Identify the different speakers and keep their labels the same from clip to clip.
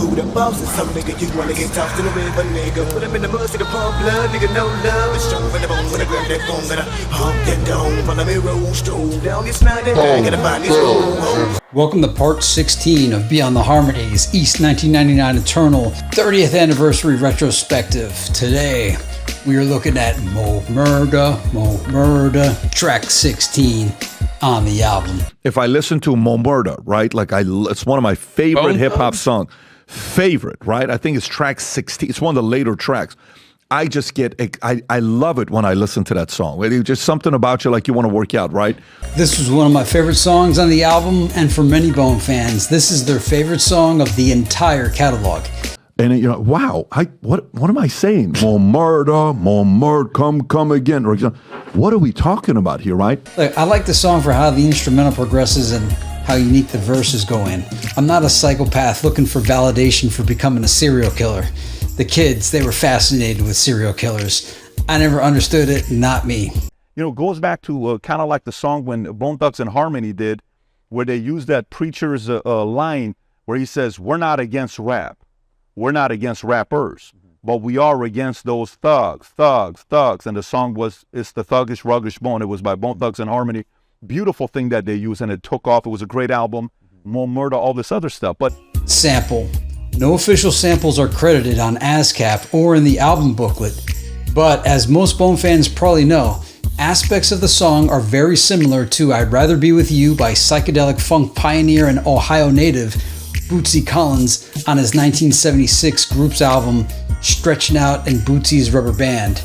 Speaker 1: who the boss is. Some nigga you wanna get tossed in the river, nigga. Put him in the mud, see the pump blood, nigga, no love. It's strong in the bone when I grab that phone, gotta hump that dome. Follow me, roll, stroll down this night, and I gotta find this roll.
Speaker 2: Welcome to part 16 of Beyond the Harmonies, E.1999 Eternal 30th Anniversary Retrospective. Today, we are looking at Mo Murda, track 16 on the album.
Speaker 3: If I listen to Mo Murda, right, it's one of my favorite hip-hop songs. Favorite, right? I think it's track 16. It's one of the later tracks. I just I love it when I listen to that song. It's just something about you, like you want to work out, right?
Speaker 2: This was one of my favorite songs on the album, and for many Bone fans, this is their favorite song of the entire catalog.
Speaker 3: And you know, wow, what am I saying? Mo Murda, come again. What are we talking about here, right?
Speaker 2: Look, I like the song for how the instrumental progresses and how unique the verses go in. I'm not a psychopath looking for validation for becoming a serial killer. The kids, they were fascinated with serial killers. I never understood it, not me.
Speaker 3: You know, it goes back to kind of like the song when Bone Thugs and Harmony did, where they used that preacher's line where he says, we're not against rap. We're not against rappers, but we are against those thugs. And the song it's the Thuggish Ruggish Bone. It was by Bone Thugs and Harmony. Beautiful thing that they used, and it took off. It was a great album. Mo Murda, all this other stuff. But
Speaker 2: sample. No official samples are credited on ASCAP or in the album booklet, but as most Bone fans probably know, aspects of the song are very similar to I'd Rather Be With You by psychedelic funk pioneer and Ohio native Bootsy Collins on his 1976 Groups album Stretching Out and Bootsy's Rubber Band.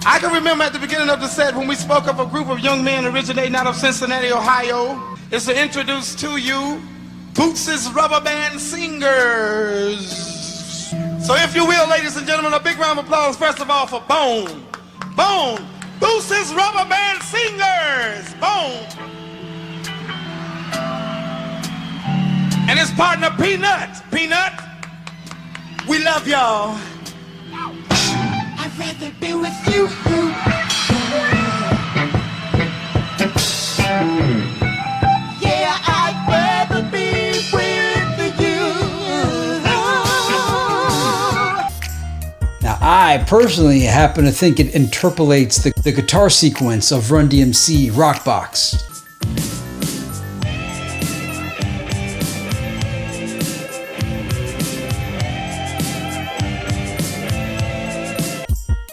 Speaker 4: I can remember at the beginning of the set when we spoke of a group of young men originating out of Cincinnati, Ohio, is to introduce to you Bootsy's Rubber Band Singers. So if you will, ladies and gentlemen, a big round of applause first of all for Bone, Bootsy's Rubber Band Singers, Bone. And his partner Peanut, we love y'all. I'd rather be with you. Yeah, I'd rather be with you.
Speaker 2: Now, I personally happen to think it interpolates the guitar sequence of Run DMC Rockbox.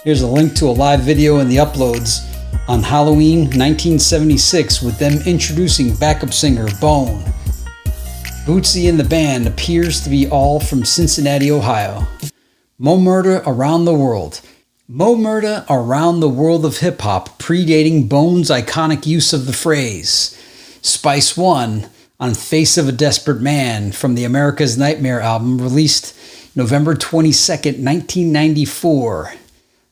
Speaker 2: Here's a link to a live video in the uploads on Halloween 1976 with them introducing backup singer Bone. Bootsy and the band appears to be all from Cincinnati, Ohio. Mo Murda Around the World. Mo Murda Around the World of Hip Hop, predating Bone's iconic use of the phrase. Spice One on Face of a Desperate Man from the America's Nightmare album released November 22nd, 1994.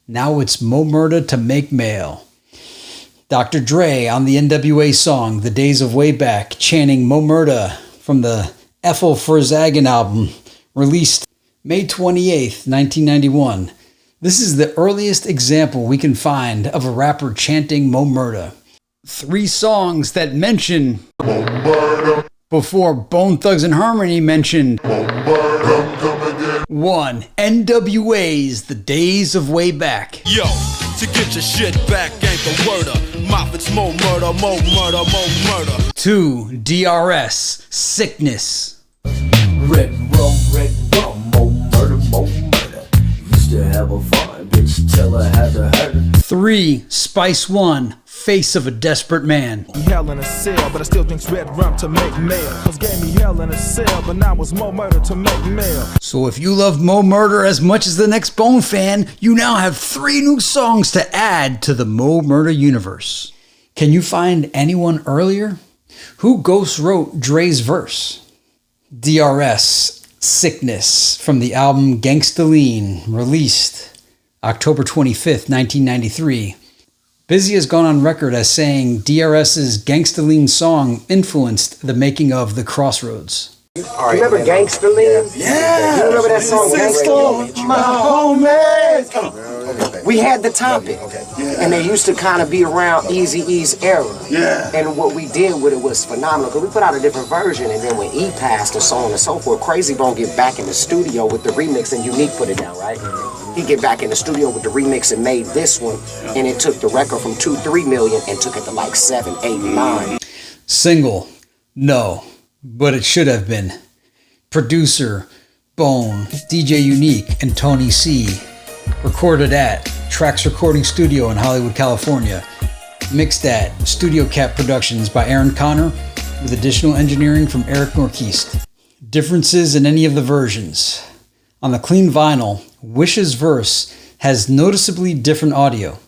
Speaker 2: Now it's Mo Murda to Make Mail. Dr. Dre on the NWA song The Days of Way Back, chanting Mo Murda from the Ethel Verzagen album, released May 28th, 1991. This is the earliest example we can find of a rapper chanting Mo Murda. 3 songs that mention Mo Murda before Bone Thugs and Harmony mentioned Mo Murda. 1. NWA's The Days of Way Back.
Speaker 5: Yo, to get your shit back ain't the word. Moffitt's Mo Murda.
Speaker 2: 2. DRS, Sickness.
Speaker 6: Red rum, Mo Murda. Used to have a fine bitch till I had to hurt her.
Speaker 2: 3. Spice One, Face of a Desperate Man.
Speaker 7: Hell in a cell, but I still drinks red rum to make mail. Cause gave me hell in a cell, but now it's Mo Murda to make mail.
Speaker 2: So if you love Mo Murda as much as the next Bone fan, you now have 3 new songs to add to the Mo Murda universe. Can you find anyone earlier? Who ghost wrote Dre's verse? DRS, Sickness, from the album Gangsta Lean, released October 25th, 1993. Busy has gone on record as saying DRS's Gangsta Lean song influenced the making of the CROSSROADS.
Speaker 1: Remember Gangsta Lean?
Speaker 4: Yeah.
Speaker 1: You remember that song Gangsta Lean?
Speaker 4: My homies.
Speaker 8: We had the topic. And they used to kind of be around Eazy-E's era.
Speaker 1: Yeah.
Speaker 8: And what we did with it was phenomenal, because we put out a different version, and then when E passed and so on and so forth, Crazy Bone get back in the studio with the remix, and Unique put it down, right? He get back in the studio with the remix and made this one, and it took the record from 2-3 million and took it to like 7, 8, 9.
Speaker 2: Single, no, but it should have been. Producer, Bone, DJ Unique, and Tony C. Recorded at Trax Recording Studio in Hollywood, California. Mixed at Studio Cap Productions by Aaron Connor, with additional engineering from Eric Norquist. Differences in any of the versions. On the clean vinyl, Wish's verse has noticeably different audio.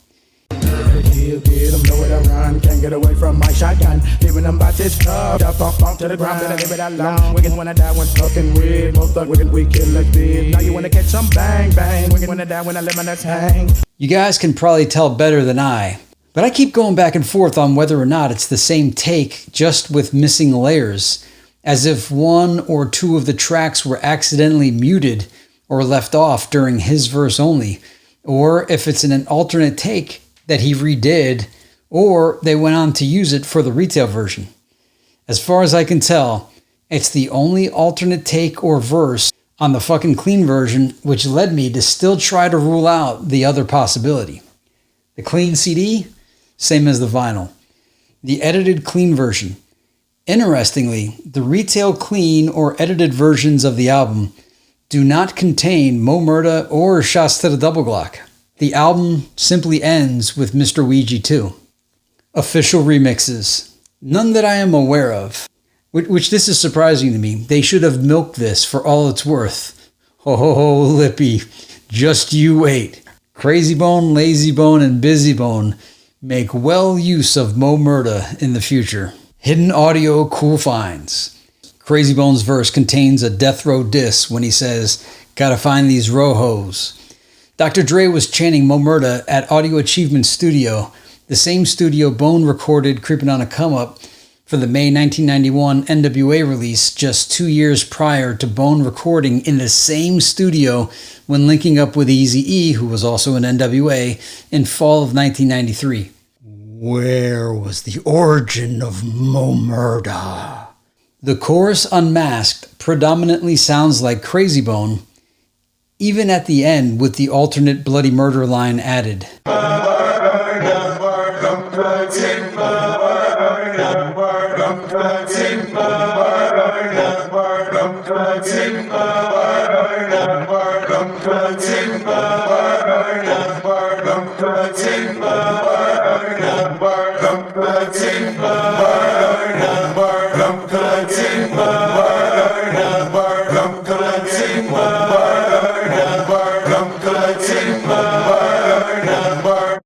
Speaker 7: Can't get away from my shotgun. Leaving them bodies covered up, bump to the ground. Better leave it alone. Wicked wanna die when fucking weird. Most thug wicked we kill like this. Now you wanna catch some bang bang. Wicked wanna die when I live in a tank.
Speaker 2: You guys can probably tell better than I, but I keep going back and forth on whether or not it's the same take, just with missing layers, as if one or two of the tracks were accidentally muted or left off during his verse only, or if it's an alternate take that he redid, or they went on to use it for the retail version. As far as I can tell, it's the only alternate take or verse on the fucking clean version, which led me to still try to rule out the other possibility. The clean CD, same as the vinyl. The edited clean version. Interestingly, the retail clean or edited versions of the album do not contain Mo Murda or Shots to the Double Glock. The album simply ends with Mr. Ouija 2. Official remixes. None that I am aware of. Which this is surprising to me. They should have milked this for all it's worth. Ho ho ho, Lippy. Just you wait. Crazy Bone, Lazy Bone, and Busy Bone make well use of Mo Murda in the future. Hidden audio cool finds. Crazy Bone's verse contains a death row diss when he says, "Gotta find these rojos." Dr. Dre was chanting Mo Murda at Audio Achievement Studio, the same studio Bone recorded Creepin' on a Come Up for the May 1991 NWA release, just 2 years prior to Bone recording in the same studio when linking up with Eazy-E, who was also in NWA, in fall of 1993. Where was the origin of Mo Murda? The chorus Unmasked predominantly sounds like Crazy Bone, even at the end with the alternate Bloody Murder line added.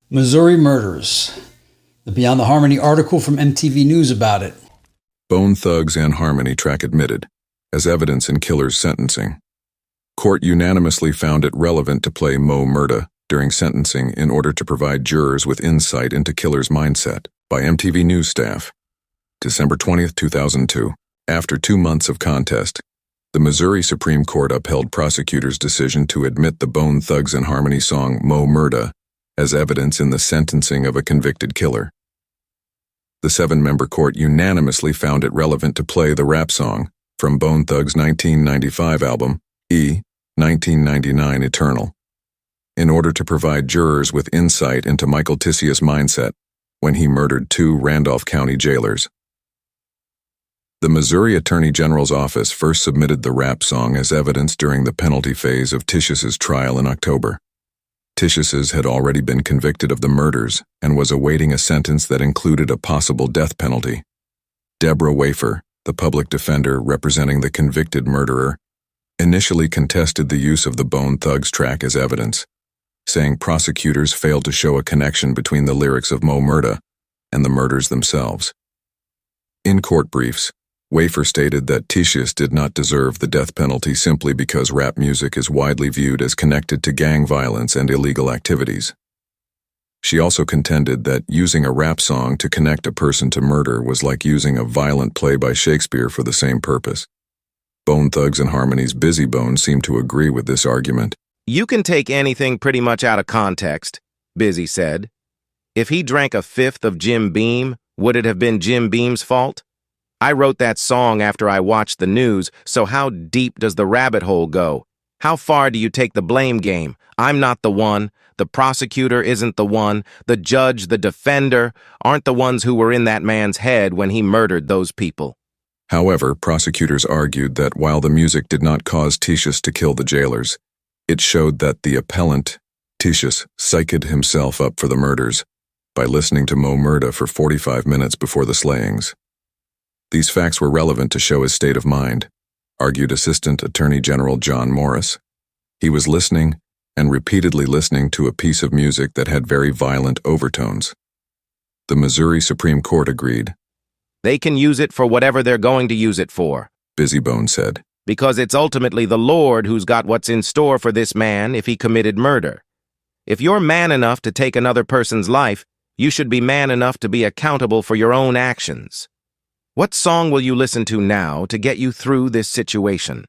Speaker 2: Missouri Murders. The Beyond the Harmony article from MTV News about it.
Speaker 9: Bone Thugs and Harmony track admitted, as evidence in killer's sentencing. Court unanimously found it relevant to play Mo Murda during sentencing in order to provide jurors with insight into killer's mindset, by MTV News staff. December 20, 2002. After 2 months of contest, the Missouri Supreme Court upheld prosecutors' decision to admit the Bone Thugs and Harmony song Mo Murda as evidence in the sentencing of a convicted killer. The 7-member court unanimously found it relevant to play the rap song from Bone Thugs' 1995 album, E.1999 Eternal, in order to provide jurors with insight into Michael Tisius' mindset when he murdered 2 Randolph County jailers. The Missouri Attorney General's office first submitted the rap song as evidence during the penalty phase of Tisius's trial in October. Tisius had already been convicted of the murders and was awaiting a sentence that included a possible death penalty. Deborah Wafer, the public defender representing the convicted murderer, initially contested the use of the Bone Thugs track as evidence, saying prosecutors failed to show a connection between the lyrics of Mo Murda and the murders themselves. In court briefs, Wafer stated that Tisius did not deserve the death penalty simply because rap music is widely viewed as connected to gang violence and illegal activities. She also contended that using a rap song to connect a person to murder was like using a violent play by Shakespeare for the same purpose. Bone Thugs and Harmony's Busy Bone seemed to agree with this argument.
Speaker 10: You can take anything pretty much out of context Busy said. If he drank a fifth of Jim Beam, would it have been Jim Beam's fault? I wrote that song after I watched the news, so how deep does the rabbit hole go? How far do you take the blame game? I'm not the one. The prosecutor isn't the one. The judge, the defender, aren't the ones who were in that man's head when he murdered those people.
Speaker 9: However, prosecutors argued that while the music did not cause Tisius to kill the jailers, it showed that the appellant, Tisius, psyched himself up for the murders by listening to Mo Murda for 45 minutes before the slayings. These facts were relevant to show his state of mind, argued Assistant Attorney General John Morris. He was listening and repeatedly listening to a piece of music that had very violent overtones. The Missouri Supreme Court agreed.
Speaker 10: They can use it for whatever they're going to use it for,
Speaker 9: Busybone said.
Speaker 10: Because it's ultimately the Lord who's got what's in store for this man if he committed murder. If you're man enough to take another person's life, you should be man enough to be accountable for your own actions. What song will you listen to now to get you through this situation?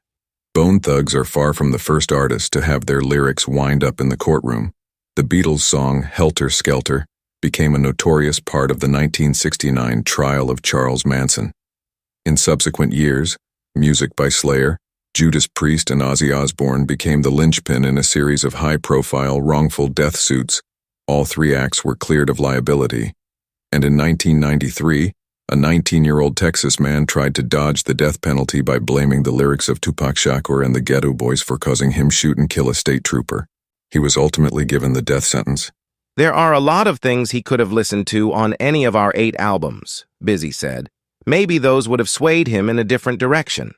Speaker 9: Bone Thugs are far from the first artists to have their lyrics wind up in the courtroom. The Beatles' song Helter Skelter became a notorious part of the 1969 trial of Charles Manson. In subsequent years, music by Slayer, Judas Priest, and Ozzy Osbourne became the linchpin in a series of high-profile wrongful death suits. All three acts were cleared of liability. And in 1993, a 19-year-old Texas man tried to dodge the death penalty by blaming the lyrics of Tupac Shakur and the Ghetto Boys for causing him shoot and kill a state trooper. He was ultimately given the death sentence.
Speaker 10: There are a lot of things he could have listened to on any of our 8 albums, Busy said. Maybe those would have swayed him in a different direction.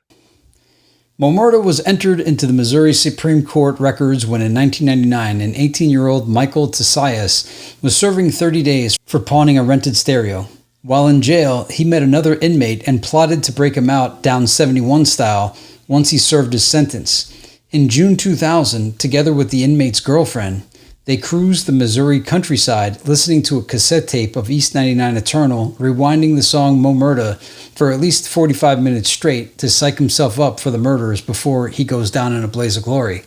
Speaker 2: Mo Murda was entered into the Missouri Supreme Court records when in 1999 an 18-year-old Michael Tisius was serving 30 days for pawning a rented stereo. While in jail, he met another inmate and plotted to break him out Down 71 style once he served his sentence. In June 2000, together with the inmate's girlfriend, they cruised the Missouri countryside listening to a cassette tape of E.1999 Eternal, rewinding the song Mo Murda for at least 45 minutes straight to psych himself up for the murders before he goes down in a blaze of glory.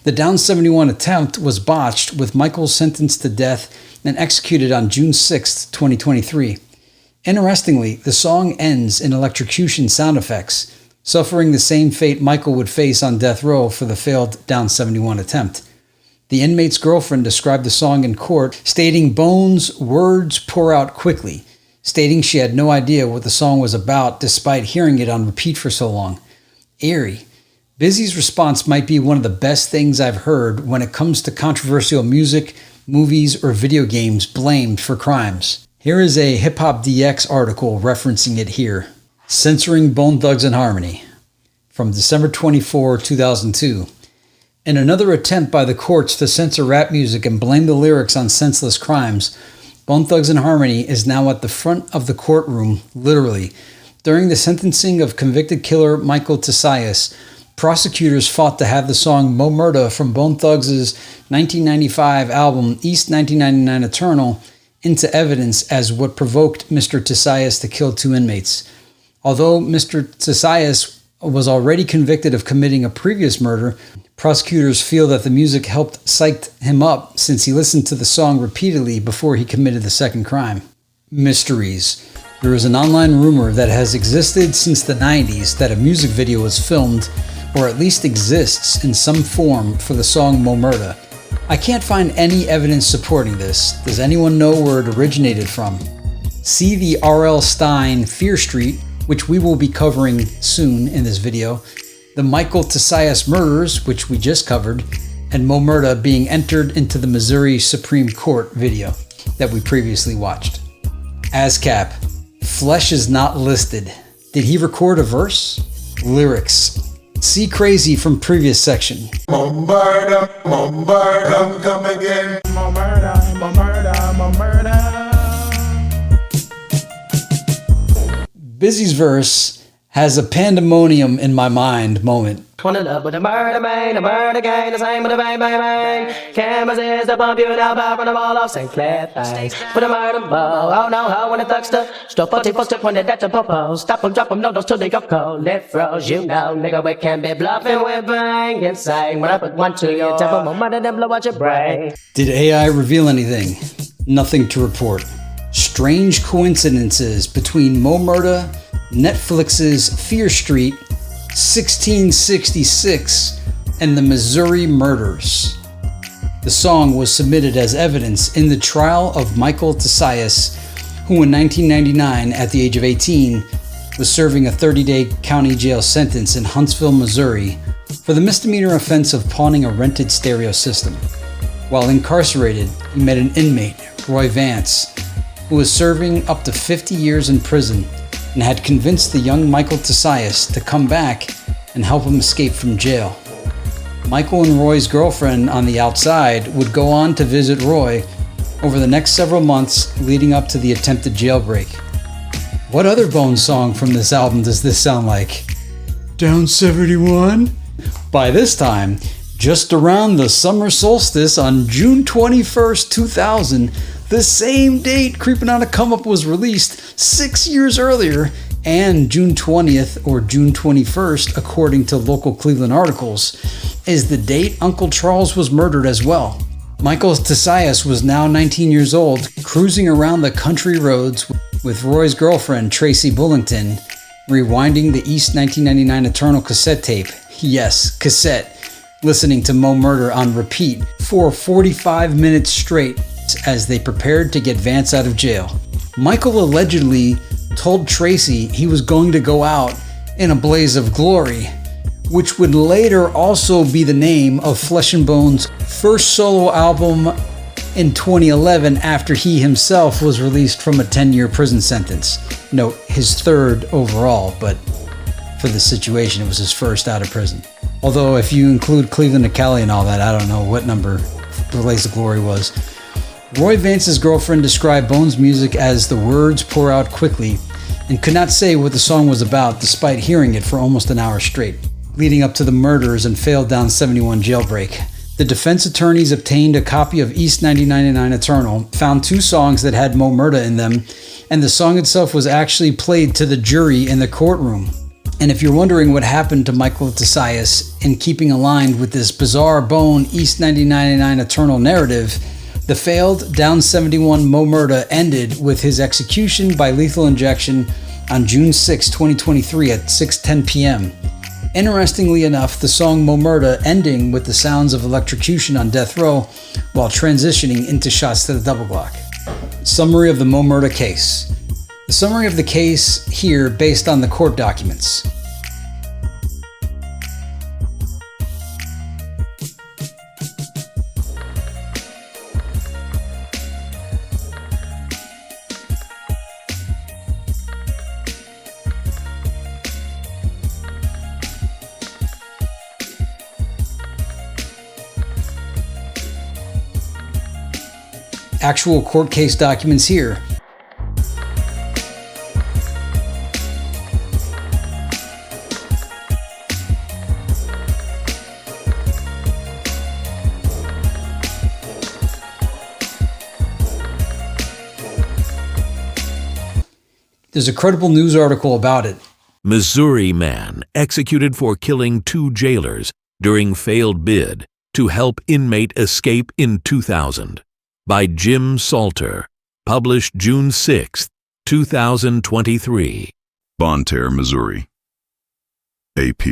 Speaker 2: The Down 71 attempt was botched, with Michael sentenced to death and executed on June 6, 2023. Interestingly, the song ends in electrocution sound effects, suffering the same fate Michael would face on death row for the failed Down 71 attempt. The inmate's girlfriend described the song in court, stating Bones' words pour out quickly, stating she had no idea what the song was about despite hearing it on repeat for so long. Eerie. Busy's response might be one of the best things I've heard when it comes to controversial music, movies, or video games blamed for crimes. Here is a Hip Hop DX article referencing it here. Censoring Bone Thugs-n-Harmony from December 24, 2002. In another attempt by the courts to censor rap music and blame the lyrics on senseless crimes, Bone Thugs-n-Harmony is now at the front of the courtroom, literally. During the sentencing of convicted killer Michael Tisius, prosecutors fought to have the song Mo Murda from Bone Thugs' 1995 album E.1999 Eternal into evidence as what provoked Mr. Tisius to kill 2 inmates. Although Mr. Tisius was already convicted of committing a previous murder, prosecutors feel that the music helped psych him up since he listened to the song repeatedly before he committed the second crime. Mysteries. There is an online rumor that has existed since the 90s that a music video was filmed, or at least exists in some form, for the song Mo Murda. I can't find any evidence supporting this. Does anyone know where it originated from? See the R.L. Stine Fear Street, which we will be covering soon in this video, the Michael Tisius murders, which we just covered, and Mo Murda being entered into the Missouri Supreme Court video that we previously watched. ASCAP. Flesh is not listed. Did he record a verse? Lyrics. See Crazy from previous section.
Speaker 1: Mo Murda, come again.
Speaker 7: Mo Murda, Mo Murda, Mo Murda.
Speaker 2: Busy's verse has a pandemonium in my mind moment.
Speaker 11: Wanna love with a murder man, a murder gang, the same with a bang, bang, bang. Cameras is the bump you now, back on the ball off St. Clair things. With a murder ball, oh no, how when the thuckster. Stop 40 step when that's a popo. Stop them, drop them, no, those till they go cold. Left froze, you know, nigga, we can't be bluffing, we're banging, saying. When I put one to your temple, more money than blow out your brain.
Speaker 2: Did AI reveal anything? Nothing to report. Strange coincidences between Mo Murda, Netflix's Fear Street, 1666, and the Missouri murders. The song was submitted as evidence in the trial of Michael Tisius, who in 1999, at the age of 18, was serving a 30-day county jail sentence in Huntsville, Missouri, for the misdemeanor offense of pawning a rented stereo system. While incarcerated, he met an inmate, Roy Vance, who was serving up to 50 years in prison and had convinced the young Michael Tisius to come back and help him escape from jail. Michael and Roy's girlfriend on the outside would go on to visit Roy over the next several months leading up to the attempted jailbreak. What other Bones song from this album does this sound like? Down 71? By this time, just around the summer solstice on June 21st, 2000, the same date Creepin' on a Come Up was released 6 years earlier, and June 20th or June 21st, according to local Cleveland articles, is the date Uncle Charles was murdered as well. Michael Tisius was now 19 years old, cruising around the country roads with Roy's girlfriend Tracy Bullington, rewinding the E.1999 Eternal cassette tape. Yes, cassette. Listening to Mo Murda on repeat for 45 minutes straight as they prepared to get Vance out of jail. Michael allegedly told Tracy he was going to go out in a blaze of glory, which would later also be the name of Flesh and Bones' first solo album in 2011 after he himself was released from a 10-year prison sentence. Note, his third overall, but for the situation, it was his first out of prison. Although if you include Cleveland to Cali and all that, I don't know what number the Blaze of Glory was. Roy Vance's girlfriend described Bones' music as the words pour out quickly and could not say what the song was about despite hearing it for almost an hour straight, leading up to the murders and failed Down 71 jailbreak. The defense attorneys obtained a copy of E.1999 Eternal, found 2 songs that had Mo Murda in them, and the song itself was actually played to the jury in the courtroom. And if you're wondering what happened to Michael Tisius in keeping aligned with this bizarre Bone E.1999 Eternal narrative, the failed Down 71 Mo Murda ended with his execution by lethal injection on June 6, 2023 at 6:10 p.m. Interestingly enough, the song Mo Murda ending with the sounds of electrocution on death row while transitioning into shots to the double Glock. Summary of the Mo Murda case. The summary of the case here based on the court documents. Actual court case documents here. There's a credible news article about it.
Speaker 12: Missouri man executed for killing 2 jailers during failed bid to help inmate escape in 2000. By Jim Salter, published June 6, 2023.
Speaker 9: Bonne Terre, Missouri. AP.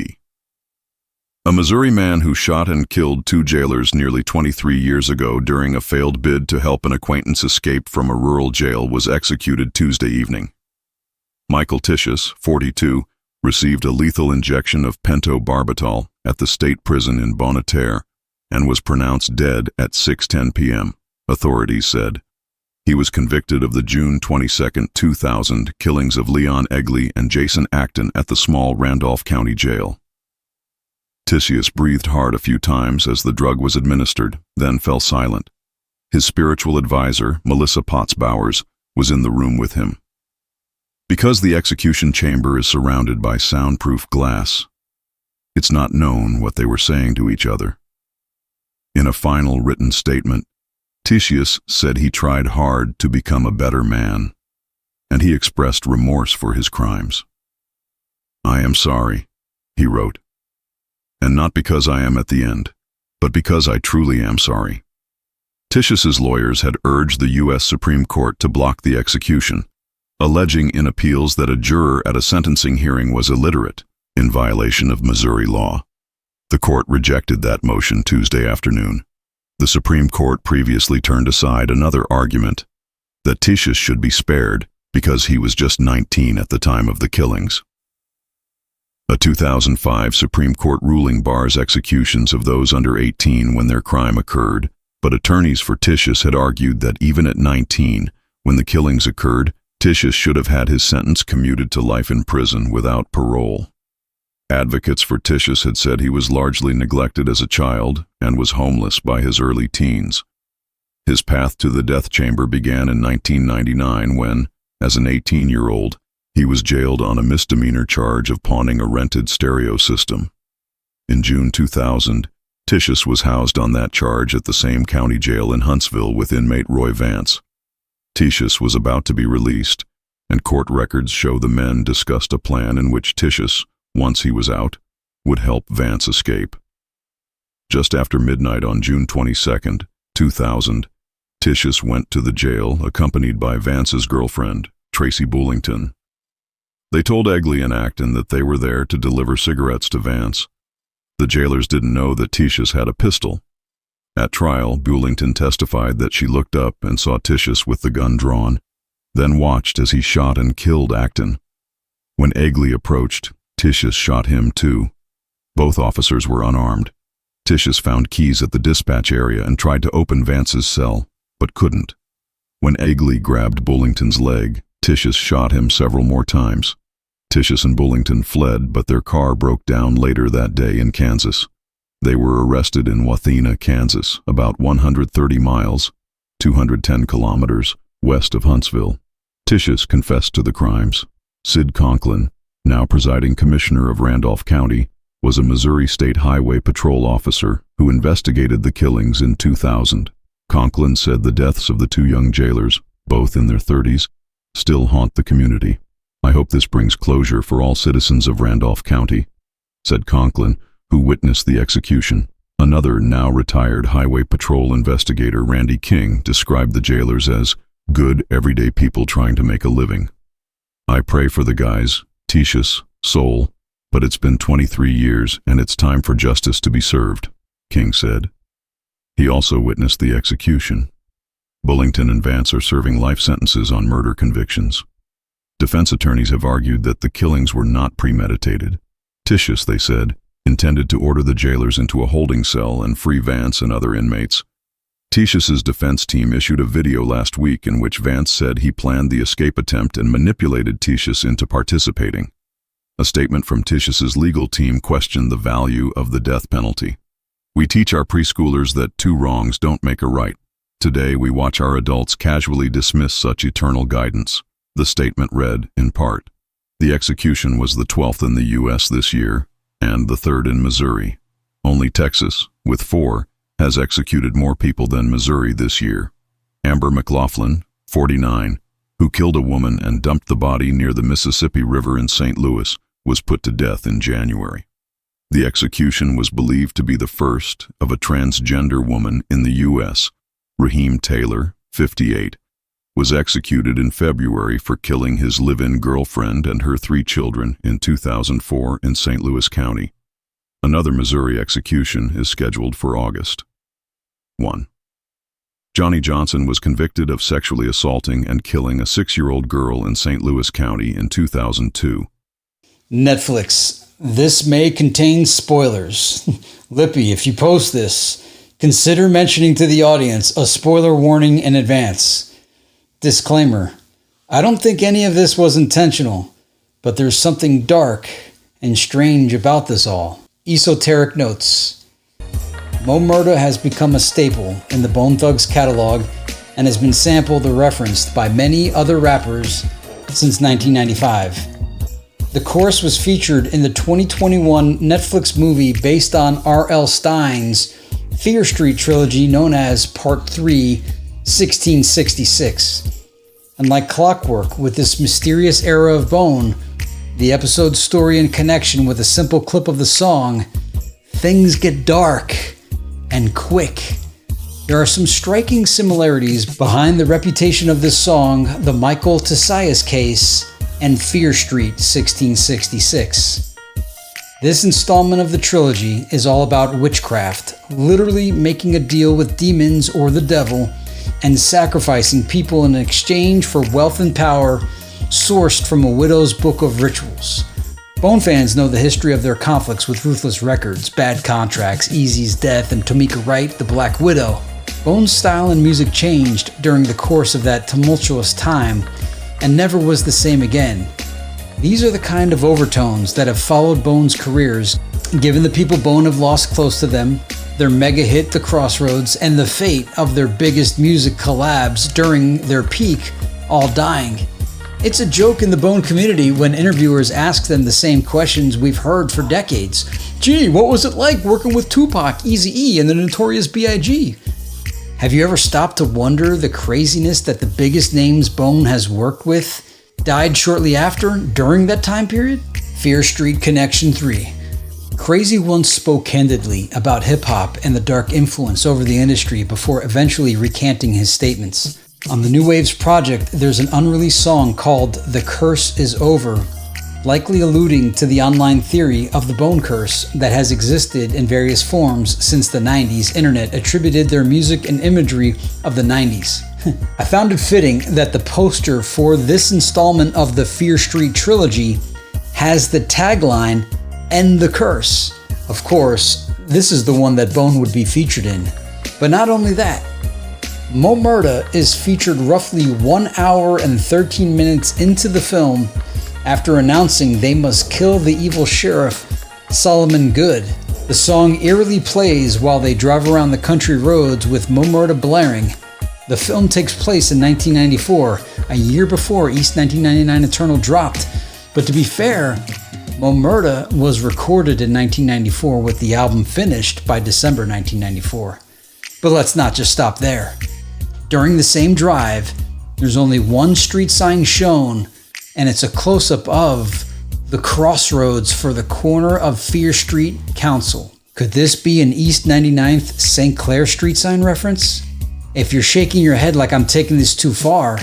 Speaker 9: A Missouri man who shot and killed 2 jailers nearly 23 years ago during a failed bid to help an acquaintance escape from a rural jail was executed Tuesday evening. Michael Tisius, 42, received a lethal injection of pentobarbital at the state prison in Bonne Terre and was pronounced dead at 6:10 p.m., authorities said. He was convicted of the June 22, 2000 killings of Leon Egley and Jason Acton at the small Randolph County Jail. Tisius breathed hard a few times as the drug was administered, then fell silent. His spiritual advisor, Melissa Potts Bowers, was in the room with him. Because the execution chamber is surrounded by soundproof glass, it's not known what they were saying to each other. In a final written statement, Tisius said he tried hard to become a better man, and he expressed remorse for his crimes. "I am sorry," he wrote, "and not because I am at the end, but because I truly am sorry." Tisius's lawyers had urged the U.S. Supreme Court to block the execution, alleging in appeals that a juror at a sentencing hearing was illiterate, in violation of Missouri law. The court rejected that motion Tuesday afternoon. The Supreme Court previously turned aside another argument that Tisius should be spared because he was just 19 at the time of the killings. A 2005 Supreme Court ruling bars executions of those under 18 when their crime occurred, but attorneys for Tisius had argued that even at 19, when the killings occurred, Tisius should have had his sentence commuted to life in prison without parole. Advocates for Tisius had said he was largely neglected as a child and was homeless by his early teens. His path to the death chamber began in 1999 when, as an 18-year-old, he was jailed on a misdemeanor charge of pawning a rented stereo system. In June 2000, Tisius was housed on that charge at the same county jail in Huntsville with inmate Roy Vance. Tisius was about to be released, and court records show the men discussed a plan in which Tisius, once he was out, would help Vance escape. Just after midnight on June 22, 2000, Tisius went to the jail accompanied by Vance's girlfriend, Tracy Bullington. They told Egley and Acton that they were there to deliver cigarettes to Vance. The jailers didn't know that Tisius had a pistol. At trial, Bullington testified that she looked up and saw Tisius with the gun drawn, then watched as he shot and killed Acton. When Egley approached, Tisius shot him too. Both officers were unarmed. Tisius found keys at the dispatch area and tried to open Vance's cell, but couldn't. When Egley grabbed Bullington's leg, Tisius shot him several more times. Tisius and Bullington fled, but their car broke down later that day in Kansas. They were arrested in Wathena, Kansas, about 130 miles, 210 kilometers, west of Huntsville. Tisius confessed to the crimes. Sid Conklin, now presiding commissioner of Randolph County, was a Missouri State Highway Patrol officer who investigated the killings in 2000. Conklin said the deaths of the two young jailers, both in their 30s, still haunt the community. "I hope this brings closure for all citizens of Randolph County," said Conklin, who witnessed the execution. Another now retired Highway Patrol investigator, Randy King, described the jailers as good, everyday people trying to make a living. "I pray for the guys, Tisius, Soul, but it's been 23 years and it's time for justice to be served," King said. He also witnessed the execution. Bullington and Vance are serving life sentences on murder convictions. Defense attorneys have argued that the killings were not premeditated. Tisius, they said, intended to order the jailers into a holding cell and free Vance and other inmates. Tisius's defense team issued a video last week in which Vance said he planned the escape attempt and manipulated Tisius into participating. A statement from Tisius's legal team questioned the value of the death penalty. "We teach our preschoolers that two wrongs don't make a right. Today we watch our adults casually dismiss such eternal guidance," the statement read, in part. The execution was the 12th in the U.S. this year, and the 3rd in Missouri. Only Texas, with 4, has executed more people than Missouri this year. Amber McLaughlin, 49, who killed a woman and dumped the body near the Mississippi River in St. Louis, was put to death in January. The execution was believed to be the first of a transgender woman in the U.S. Raheem Taylor, 58, was executed in February for killing his live-in girlfriend and her 3 children in 2004 in St. Louis County. Another Missouri execution is scheduled for August. 1. Johnny Johnson was convicted of sexually assaulting and killing a 6-year-old girl in St. Louis County in 2002.
Speaker 2: Netflix. This may contain spoilers. Lippy, if you post this, consider mentioning to the audience a spoiler warning in advance. Disclaimer. I don't think any of this was intentional, but there's something dark and strange about this all. Esoteric notes. Mo Murda has become a staple in the Bone Thugs catalog and has been sampled or referenced by many other rappers since 1995. The chorus was featured in the 2021 Netflix movie based on R.L. Stine's Fear Street trilogy known as Part 3, 1666. And like clockwork, with this mysterious era of Bone, the episode's story and connection with a simple clip of the song, things get dark and quick. There are some striking similarities behind the reputation of this song, the Michael Tisius case, and Fear Street 1666. This installment of the trilogy is all about witchcraft, literally making a deal with demons or the devil, and sacrificing people in exchange for wealth and power sourced from a widow's book of rituals. Bone fans know the history of their conflicts with Ruthless Records, Bad Contracts, Easy's death, and Tamika Wright, the Black Widow. Bone's style and music changed during the course of that tumultuous time and never was the same again. These are the kind of overtones that have followed Bone's careers, given the people Bone have lost close to them, their mega hit The Crossroads, and the fate of their biggest music collabs during their peak, all dying. It's a joke in the Bone community when interviewers ask them the same questions we've heard for decades. Gee, what was it like working with Tupac, Eazy-E, and the Notorious B.I.G.? Have you ever stopped to wonder the craziness that the biggest names Bone has worked with died shortly after, during that time period? Fear Street Connection 3. Crazy once spoke candidly about hip-hop and the dark influence over the industry before eventually recanting his statements. On the New Waves project, there's an unreleased song called The Curse Is Over, likely alluding to the online theory of the Bone Curse that has existed in various forms since the 90s internet attributed their music and imagery of the 90s. I found it fitting that the poster for this installment of the Fear Street trilogy has the tagline, End the Curse. Of course, this is the one that Bone would be featured in. But not only that, Mo Murda is featured roughly 1 hour and 13 minutes into the film after announcing they must kill the evil sheriff, Solomon Good. The song eerily plays while they drive around the country roads with Mo Murda blaring. The film takes place in 1994, a year before E.1999 Eternal dropped. But to be fair, Mo Murda was recorded in 1994 with the album finished by December 1994. But let's not just stop there. During the same drive, there's only one street sign shown, and it's a close-up of the crossroads for the corner of Fear Street Council. Could this be an East 99th St. Clair street sign reference? If you're shaking your head like I'm taking this too far,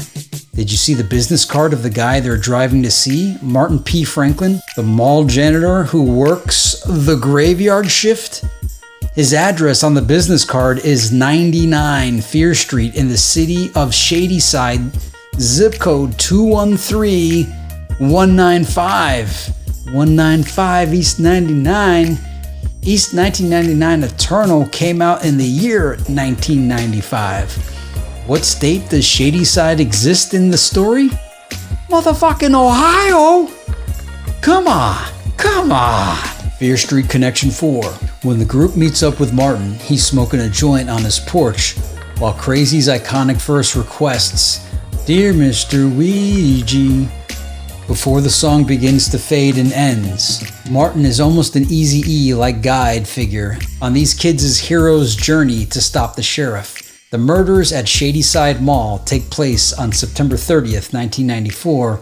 Speaker 2: did you see the business card of the guy they're driving to see? Martin P. Franklin, the mall janitor who works the graveyard shift? His address on the business card is 99 Fear Street in the city of Shadyside, zip code 213195. 195 East 99. East 1999 Eternal came out in the year 1995. What state does Shadyside exist in the story? Motherfucking Ohio! Come on! Fear Street Connection 4. When the group meets up with Martin, he's smoking a joint on his porch, while Crazy's iconic verse requests, Dear Mr. Ouija. Before the song begins to fade and ends, Martin is almost an Eazy-E-like guide figure on these kids' hero's journey to stop the sheriff. The murders at Shadyside Mall take place on September 30th, 1994,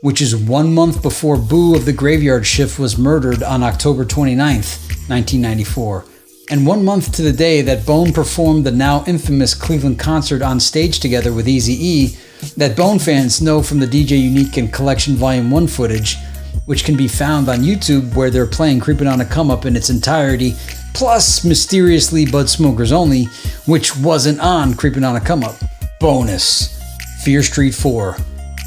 Speaker 2: which is 1 month before Boo of the Graveyard Shift was murdered on October 29th, 1994, and 1 month to the day that Bone performed the now infamous Cleveland concert on stage together with Eazy-E that Bone fans know from the DJ Unique and Collection Volume 1 footage, which can be found on YouTube where they're playing Creepin' on a Come Up in its entirety, plus mysteriously Bud Smokers Only, which wasn't on Creepin' on a Come Up. Bonus. Fear Street 4.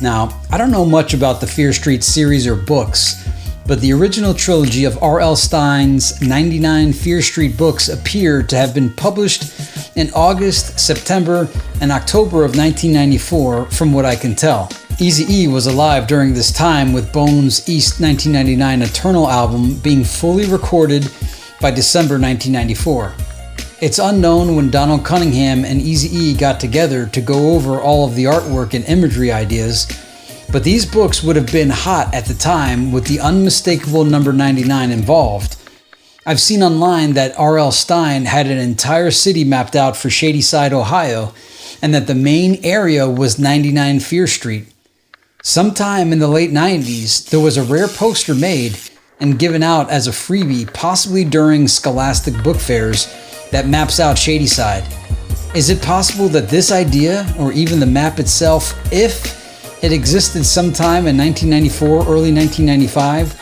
Speaker 2: Now, I don't know much about the Fear Street series or books, but the original trilogy of R.L. Stine's 99 Fear Street books appear to have been published in August, September, and October of 1994, from what I can tell. Eazy-E was alive during this time, with Bone's East 1999 Eternal album being fully recorded by December 1994. It's unknown when Donald Cunningham and Eazy-E got together to go over all of the artwork and imagery ideas, But these books would have been hot at the time with the unmistakable number 99 involved. I've seen online that R.L. Stine had an entire city mapped out for Shadyside, Ohio, and that the main area was 99 Fear Street. Sometime in the late 90s, there was a rare poster made and given out as a freebie, possibly during Scholastic book fairs, that maps out Shadyside. Is it possible that this idea, or even the map itself, if it existed sometime in 1994, early 1995,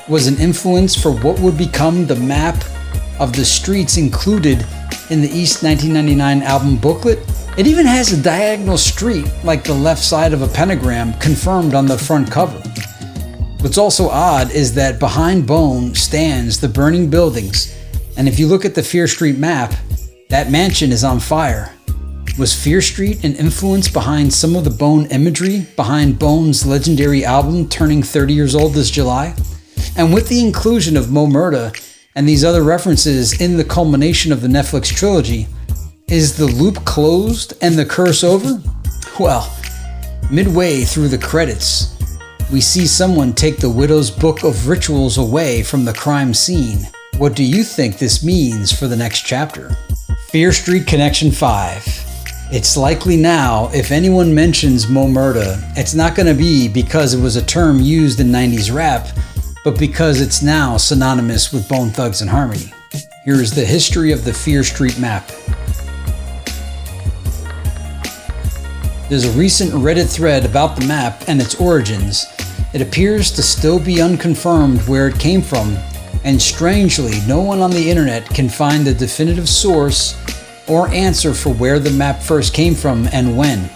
Speaker 2: was an influence for what would become the map of the streets included in the East 1999 album booklet? It even has a diagonal street, like the left side of a pentagram, confirmed on the front cover. What's also odd is that behind Bone stands the burning buildings, and if you look at the Fear Street map, that mansion is on fire. Was Fear Street an influence behind some of the Bone imagery behind Bone's legendary album turning 30 years old this July? And with the inclusion of Mo Murda and these other references in the culmination of the Netflix trilogy, is the loop closed and the curse over? Well, midway through the credits, we see someone take the widow's book of rituals away from the crime scene. What do you think this means for the next chapter? Fear Street Connection 5. It's likely now, if anyone mentions Mo Murda, it's not going to be because it was a term used in 90s rap, but because it's now synonymous with Bone Thugs and Harmony. Here is the history of the Fear Street map. There's a recent Reddit thread about the map and its origins. It appears to still be unconfirmed where it came from, and strangely, no one on the internet can find a definitive source or answer for where the map first came from and when.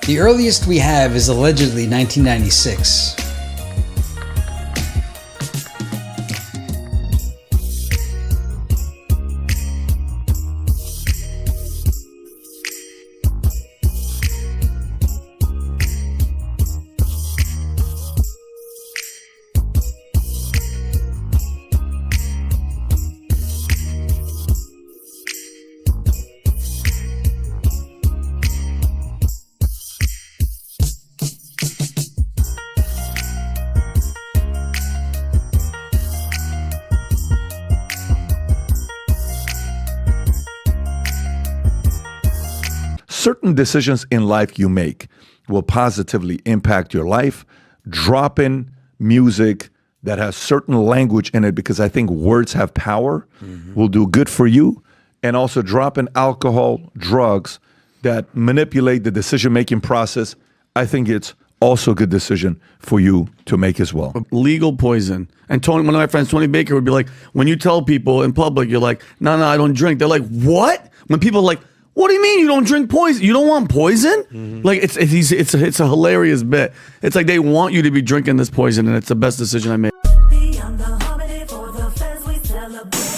Speaker 2: The earliest we have is allegedly 1996.
Speaker 3: Certain decisions in life you make will positively impact your life. Drop in music that has certain language in it, because I think words have power, will do good for you. And also drop in alcohol, drugs that manipulate the decision-making process. I think it's also a good decision for you to make as well.
Speaker 13: Legal poison. And Tony, one of my friends, Tony Baker, would be like, when you tell people in public, you're like, no, I don't drink. They're like, what? When people are like, what do you mean you don't drink poison? You don't want poison? Like it's a hilarious bit. It's like they want you to be drinking this poison, and it's the best decision I made.
Speaker 14: Beyond the harmony for the fans we celebrate.